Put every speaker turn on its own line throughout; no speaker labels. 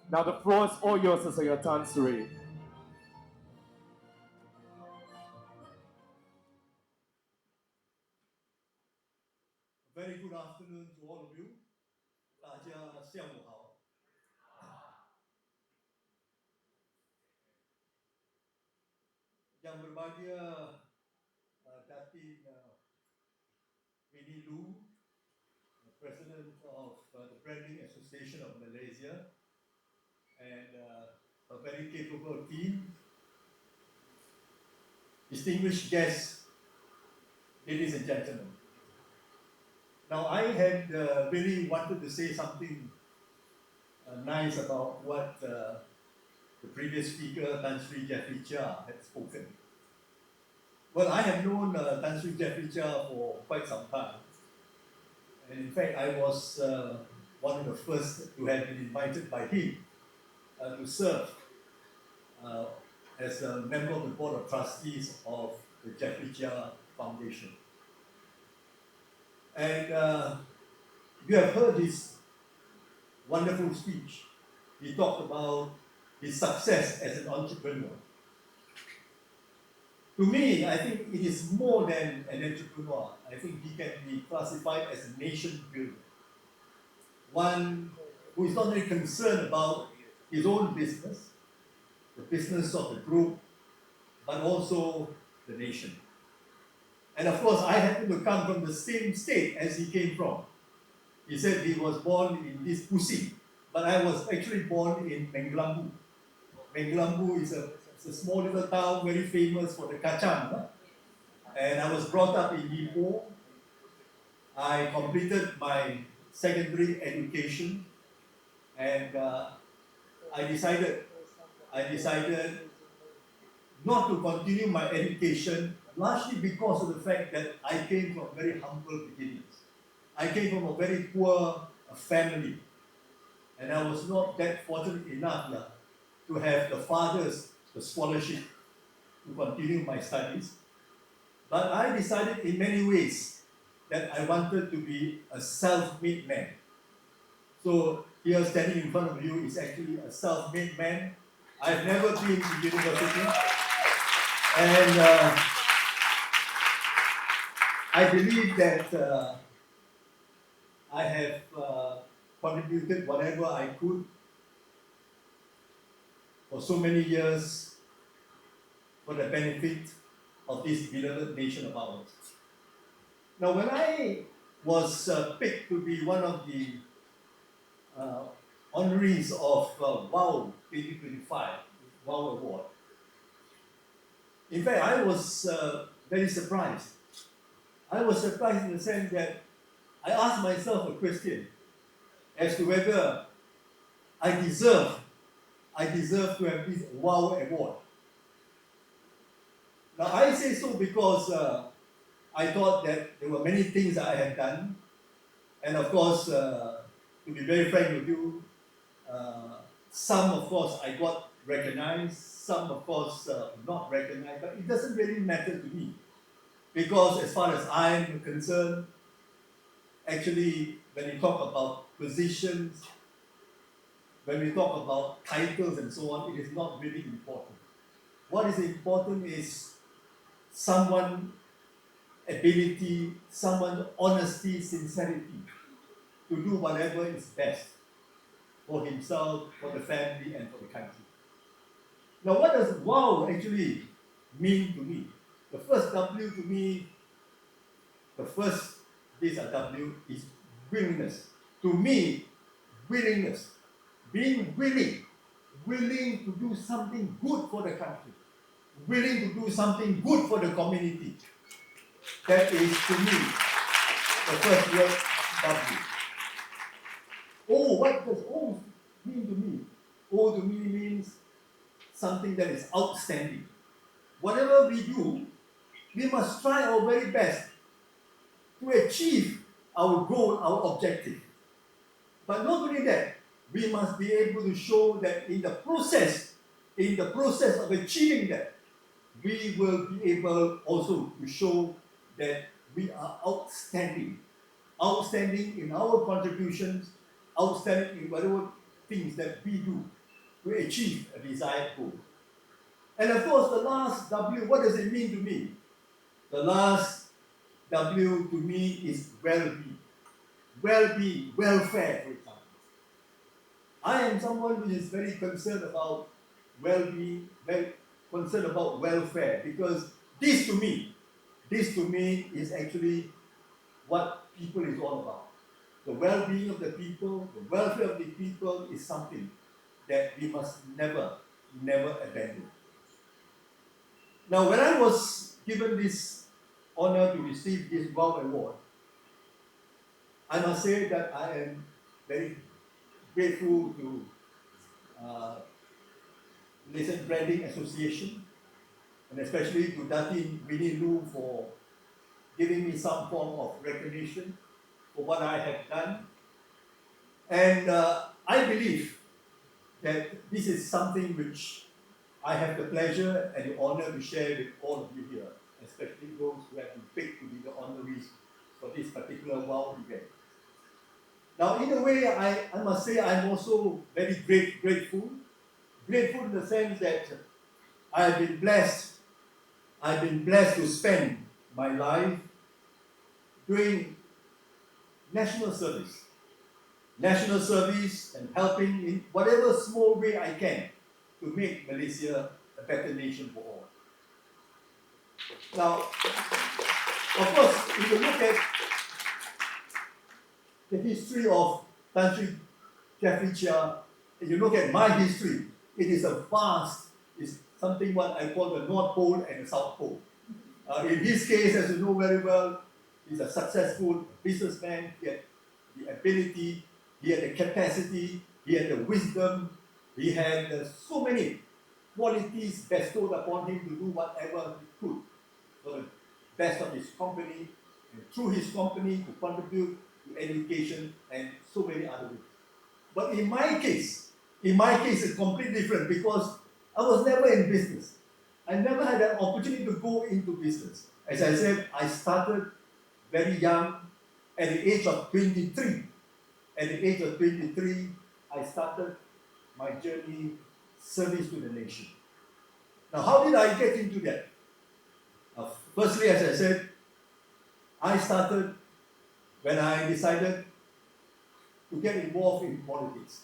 Now the floor is all yours, Sir Tan Sri.
Very good afternoon to all of you. 大家下午好。Yang berbahagia Datin Winnie Lu, President of the Branding Association of Malaysia, and a very capable team. Distinguished guests, ladies and gentlemen. Now, I had really wanted to say something nice about what the previous speaker, Tan Sri Jeffrey Chia, had spoken. Well, I have known Tan Sri Jeffrey Chia for quite some time. And in fact, I was one of the first to have been invited by him to serve as a member of the Board of Trustees of the Jeffrey Chia Foundation. And you have heard his wonderful speech. He talked about his success as an entrepreneur. To me, I think it is more than an entrepreneur. I think he can be classified as a nation builder. One who is not very concerned about his own business, the business of the group, but also the nation. And of course, I happen to come from the same state as he came from. He said he was born in this Pusi, but I was actually born in Menglambu. Menglambu is a small little town very famous for the kacang. Huh? And I was brought up in Ipoh. I completed my secondary education, and I decided not to continue my education, largely because of the fact that I came from very humble beginnings. I came from a very poor family, and I was not that fortunate enough to have the scholarship to continue my studies. But I decided in many ways that I wanted to be a self-made man. So here standing in front of you is actually a self-made man. I've never been to university, and I believe that I have contributed whatever I could for so many years for the benefit of this beloved nation of ours. Now, when I was picked to be one of the honorees of WOW 2025, WOW Award, in fact, I was very surprised. I was surprised in the sense that I asked myself a question as to whether I deserve to have this WOW Award. Now, I say so because I thought that there were many things I had done, and of course, to be very frank with you, some of course I got recognized, some of course not recognized, but it doesn't really matter to me, because as far as I'm concerned, actually, when we talk about positions, when we talk about titles and so on, it is not really important. What is important is someone's ability, someone's honesty, sincerity to do whatever is best for himself, for the family, and for the country. Now, what does WOW actually mean to me? The first W to me, the first W is willingness. To me, willingness, being willing to do something good for the country, willing to do something good for the community. That is, to me, the first word, W. Oh, what does O mean to me? O to me means something that is outstanding. Whatever we do, we must try our very best to achieve our goal, our objective. But not only that, we must be able to show that in the process of achieving that, we will be able also to show that we are outstanding in our contributions, outstanding in whatever things that we do to achieve a desired goal. And of course, the last W, what does it mean to me? The last W to me is well-being. Well-being, welfare, for example. I am someone who is very concerned about well-being, concerned about welfare, because this to me is actually what people is all about. The well-being of the people, the welfare of the people is something that we must never abandon. Now, when I was given this honor to receive this WOW award, I must say that I am very grateful to Malaysian Branding Association, and especially to Datin Winnie Lu for giving me some form of recognition for what I have done. And I believe that this is something which I have the pleasure and the honor to share with all of you here, especially those who have been picked to be the honorees for this particular WOW event. Now, in a way, I must say I'm also very grateful in the sense that I've been blessed to spend my life doing national service and helping in whatever small way I can to make Malaysia a better nation for all. Now, of course, if you look at the history of Tan Sri Jeffrey Chia, if you look at my history, it is it's something what I call the North Pole and the South Pole. In his case, as you know very well, he's a successful businessman. He had the ability, he had the capacity, he had the wisdom, he had so many qualities bestowed upon him to do whatever he could for the best of his company, and through his company to contribute to education and so many other ways. But in my case, it's completely different because I was never in business. I never had an opportunity to go into business. As I said, I started very young, at the age of 23. At the age of 23, I started my journey, service to the nation. Now, how did I get into that? Firstly, as I said, I started when I decided to get involved in politics.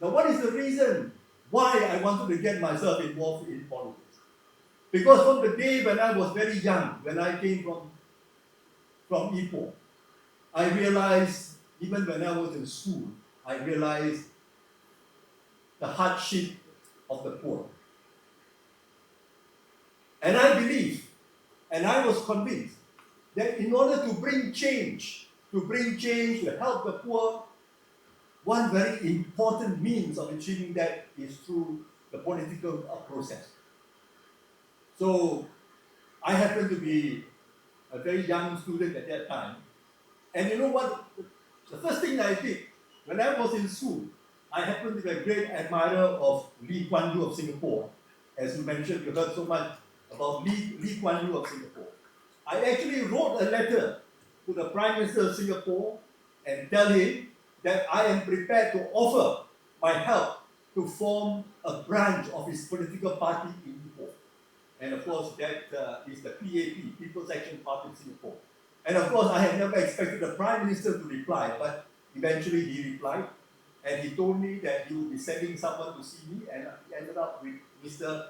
Now, what is the reason why I wanted to get myself involved in politics? Because from the day when I was very young, when I came from Ipoh, I realized, even when I was in school, I realized the hardship of the poor. And I believe, and I was convinced, that in order to bring change, to help the poor, one very important means of achieving that is through the political process. So, I happened to be a very young student at that time. And you know what? The first thing I did, when I was in school, I happened to be a great admirer of Lee Kuan Yew of Singapore. As you mentioned, you heard so much about Lee Kuan Yew of Singapore. I actually wrote a letter to the Prime Minister of Singapore and tell him that I am prepared to offer my help to form a branch of his political party in Ipoh. And of course, that is the PAP, People's Action Party of Singapore. And of course, I had never expected the Prime Minister to reply, but eventually he replied, and he told me that he would be sending someone to see me, and he ended up with Mr.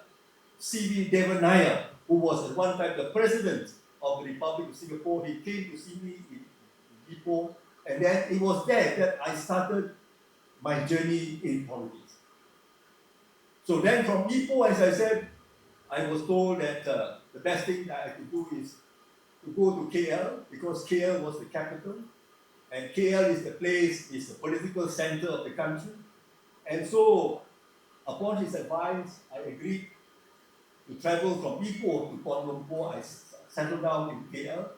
C.V. Devanaya, who was at one time the President of the Republic of Singapore. He came to see me in Ipoh, and then it was there that I started my journey in politics. So then from Ipoh, as I said, I was told that the best thing that I could do is to go to KL, because KL was the capital, and KL is the political center of the country. And so, upon his advice, I agreed to travel from Ipoh to Kuala Lumpur. I settled down in KL,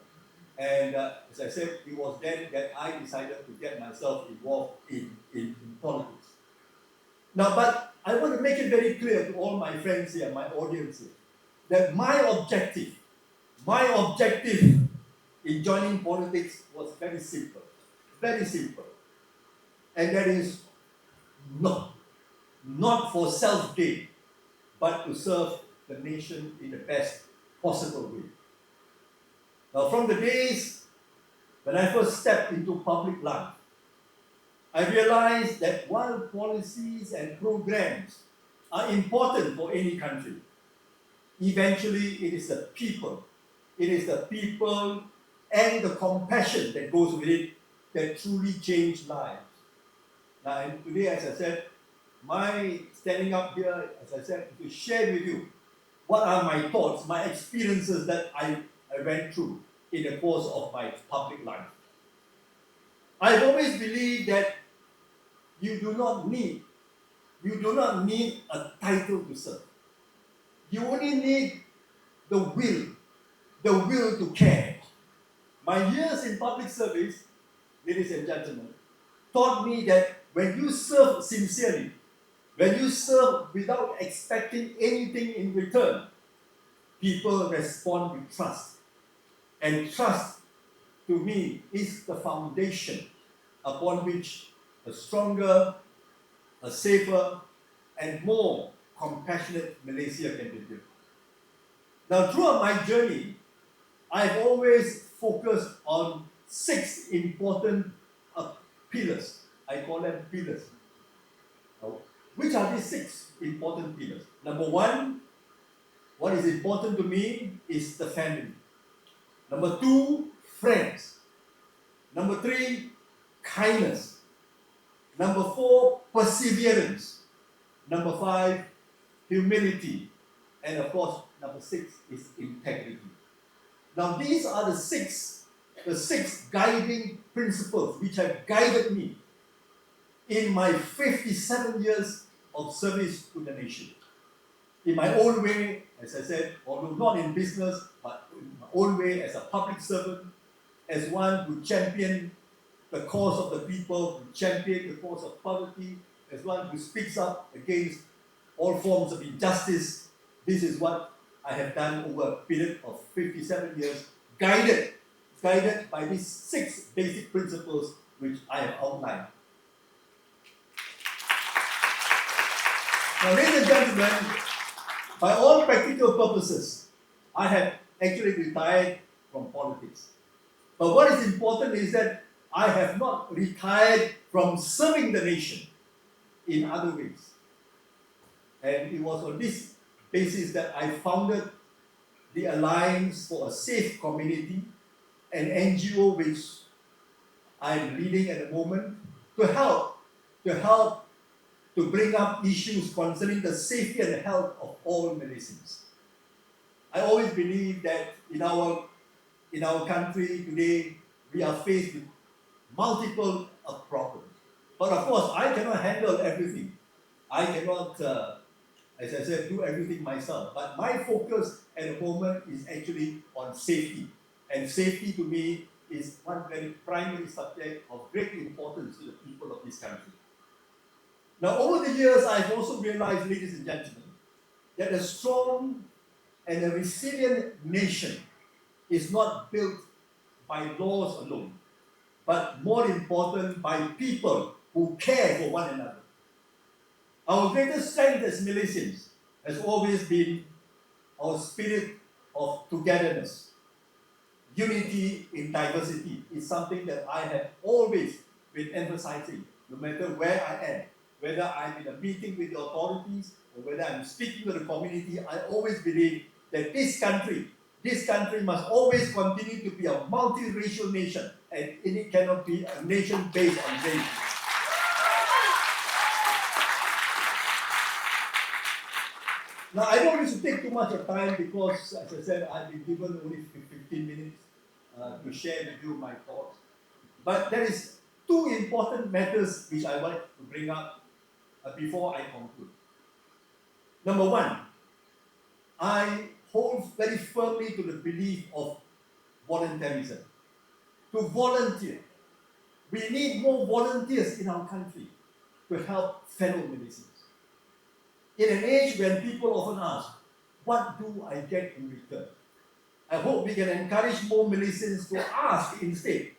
and as I said, it was then that I decided to get myself involved in politics. Now, but I want to make it very clear to all my friends here, my audience here, that my objective in joining politics was very simple, and that is not for self-gain, but to serve the nation in the best possible way. Now, from the days when I first stepped into public life, I realized that while policies and programs are important for any country, eventually it is the people. It is the people and the compassion that goes with it that truly change lives. Now, and today, as I said, my standing up here, as I said, to share with you what are my thoughts, my experiences that I went through in the course of my public life. I've always believed that you do not need a title to serve. You only need the will to care. My years in public service, ladies and gentlemen, taught me that when you serve sincerely, when you serve without expecting anything in return, people respond with trust. And trust, to me, is the foundation upon which a stronger, a safer, and more compassionate Malaysia can be built. Now, throughout my journey, I've always focused on 6 important pillars. I call them pillars. Now, which are these 6 important pillars? Number 1, what is important to me is the family. Number 2, friends. Number 3, kindness. Number 4, perseverance. Number 5, humility. And of course, number 6 is integrity. Now, these are the six guiding principles which have guided me in my 57 years of service to the nation. In my own way, as I said, although not in business, but in my own way as a public servant, as one who championed the cause of the people, who championed the cause of poverty, as one who speaks up against all forms of injustice. This is what I have done over a period of 57 years, guided by these 6 basic principles which I have outlined. Now, ladies and gentlemen, by all practical purposes, I have actually retired from politics. But what is important is that I have not retired from serving the nation in other ways. And it was on this basis that I founded the Alliance for a Safe Community, an NGO which I'm leading at the moment, to help to bring up issues concerning the safety and health of all Malaysians. I always believe that in our country today, we are faced with multiple problems. But of course, I cannot handle everything. I cannot, as I said, do everything myself. But my focus at the moment is actually on safety. And safety to me is one very primary subject of great importance to the people of this country. Now, over the years, I've also realized, ladies and gentlemen, that a strong and a resilient nation is not built by laws alone, but more important, by people who care for one another. Our greatest strength as Malaysians has always been our spirit of togetherness. Unity in diversity is something that I have always been emphasizing, no matter where I am. Whether I'm in a meeting with the authorities or whether I'm speaking to the community, I always believe that this country must always continue to be a multiracial nation, and it cannot be a nation based on race. Now, I don't wish to take too much of time because, as I said, I've been given only 15 minutes to share with you my thoughts. But there is 2 important matters which I want to bring up before I conclude. Number 1, I hold very firmly to the belief of volunteerism. To volunteer. We need more volunteers in our country to help fellow Malaysians. In an age when people often ask, what do I get in return? I hope we can encourage more Malaysians to ask instead,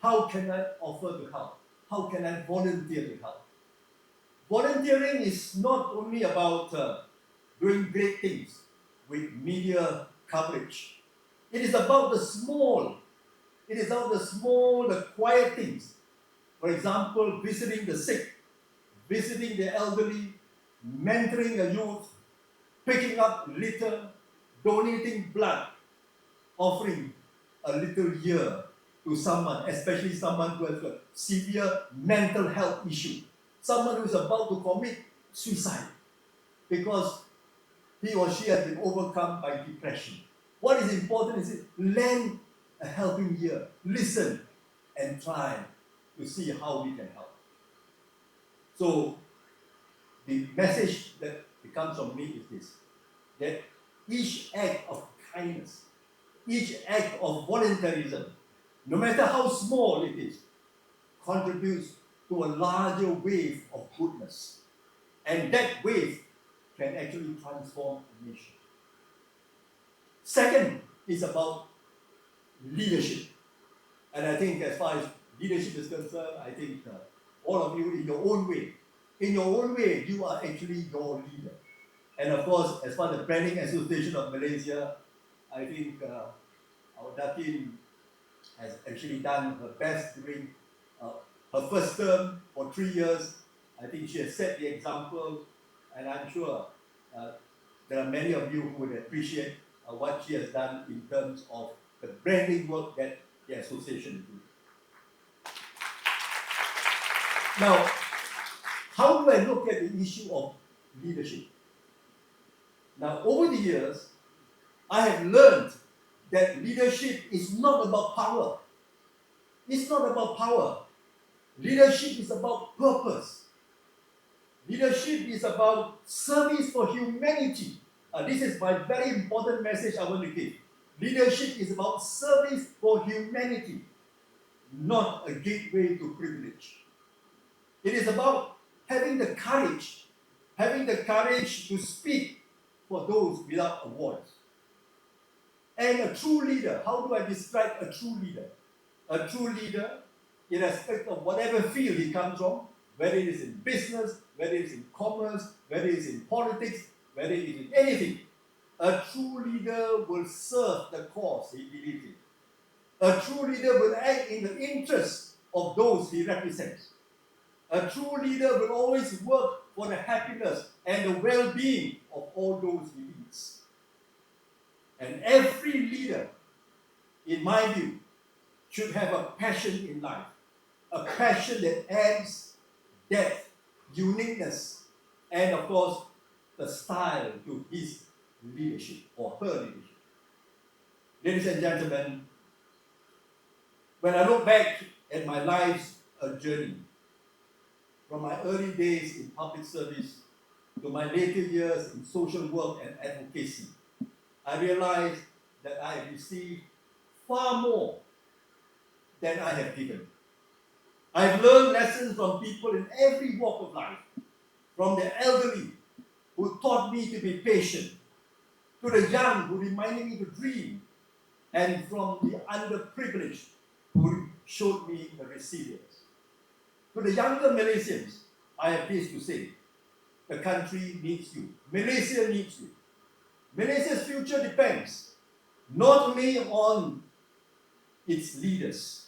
how can I offer to help? How can I volunteer to help? volunteering is not only about doing great things with media coverage. It is about the small. It is about the small, the quiet things. For example, visiting the sick, visiting the elderly, mentoring a youth, picking up litter, donating blood, offering a little ear to someone, especially someone who has a severe mental health issue, someone who is about to commit suicide because he or she has been overcome by depression. What is important is lend a helping ear, listen, and try to see how we can help. So the message that comes from me is this, that each act of kindness, each act of voluntarism, no matter how small it is, contributes to a larger wave of goodness. And that wave can actually transform a nation. Second is about leadership. And I think as far as leadership is concerned, I think all of you in your own way, you are actually your leader. And of course, as far as the Branding Association of Malaysia, I think our Datin has actually done her best during her first term for 3 years. I think she has set the example, and I'm sure there are many of you who would appreciate what she has done in terms of the branding work that the association is doing. Now, how do I look at the issue of leadership? Now, over the years, I have learned that leadership is not about power. It's not about power. Leadership is about purpose. Leadership is about service for humanity. This is my very important message I want to give. Leadership is about service for humanity, not a gateway to privilege. It is about having the courage to speak for those without a voice. And a true leader, how do I describe a true leader? A true leader, irrespective of whatever field he comes from, whether it is in business, whether it is in commerce, whether it is in politics, whether it is in anything, a true leader will serve the cause he believes in. A true leader will act in the interest of those he represents. A true leader will always work for the happiness and the well-being of all those he leads. And every leader, in my view, should have a passion in life. A passion that adds depth, uniqueness, and of course, the style to his leadership or her leadership. Ladies and gentlemen, when I look back at my life's journey, from my early days in public service to my later years in social work and advocacy, I realized that I have received far more than I have given. I've learned lessons from people in every walk of life, from the elderly who taught me to be patient, to the young who reminded me to dream, and from the underprivileged who showed me the resilience. To the younger Malaysians, I have this to say: the country needs you. Malaysia needs you. Malaysia's future depends not only on its leaders,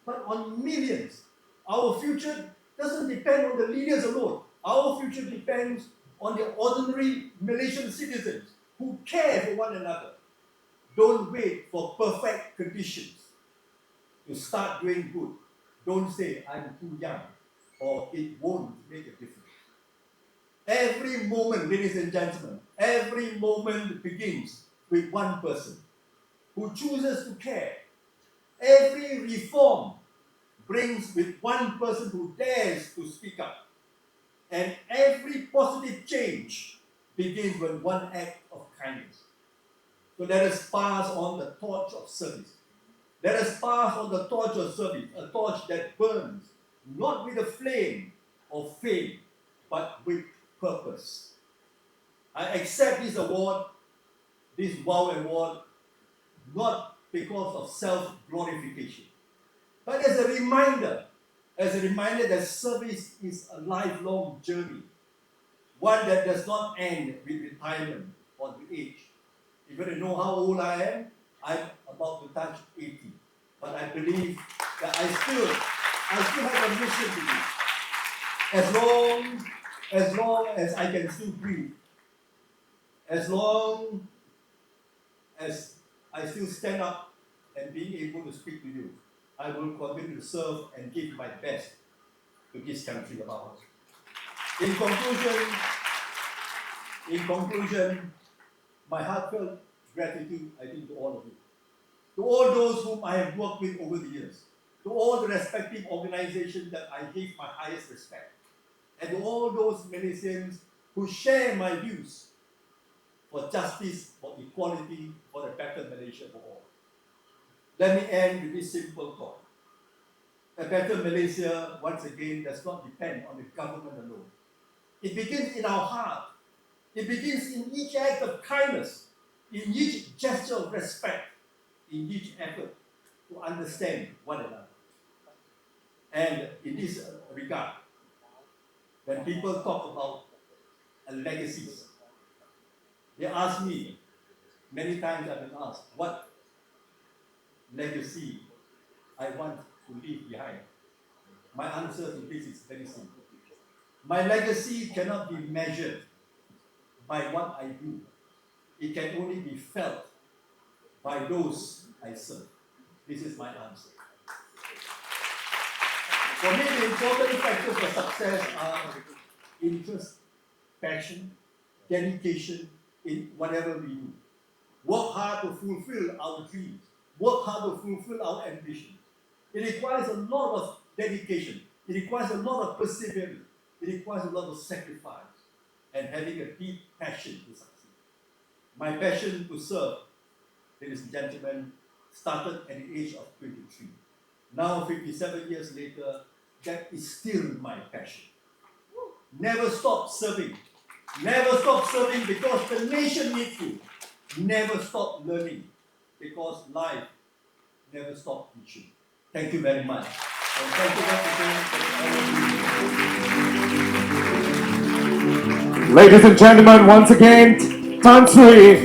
but on millions. Our future doesn't depend on the leaders alone. Our future depends on the ordinary Malaysian citizens who care for one another. Don't wait for perfect conditions to start doing good. Don't say, I'm too young, or it won't make a difference. Every moment, ladies and gentlemen, every moment begins with one person who chooses to care. Every reform brings with one person who dares to speak up. And every positive change begins with one act of kindness. So let us pass on the torch of service. Let us pass on the torch of service, a torch that burns, not with a flame of fame, but with purpose. I accept this award, this WOW award, not because of self-glorification, but as a reminder as a reminder that service is a lifelong journey, one that does not end with retirement or with age. If you want to know how old I am, I'm about to touch 80. But I believe that I still have a mission to do. As long as I can still breathe, as long as I still stand up and being able to speak to you, I will continue to serve and give my best to this country of ours. In conclusion, my heartfelt gratitude, I think, to all of you, to all those whom I have worked with over the years, to all the respective organizations that I give my highest respect, and to all those Malaysians who share my views for justice, for equality, for a better Malaysia for all. Let me end with this simple thought. A better Malaysia, once again, does not depend on the government alone. It begins in our heart. It begins in each act of kindness, in each gesture of respect, in each effort to understand one another. And in this regard, when people talk about legacies, they ask me, many times I've been asked, what legacy I want to leave behind. My answer to this is very simple. My legacy cannot be measured by what I do. It can only be felt by those I serve. This is my answer. For me, the important factors for success are interest, passion, dedication in whatever we do. Work hard to fulfill our dreams. Work hard to fulfill our ambitions. It requires a lot of dedication. It requires a lot of perseverance. It requires a lot of sacrifice and having a deep passion to succeed. My passion to serve, ladies and gentlemen, started at the age of 23. Now, 57 years later, that is still my passion. Never stop serving. Never stop serving because the nation needs you. Never stop learning because life never stops teaching. Thank you very much. And thank you once again.
Ladies and gentlemen, once again, Tan Sri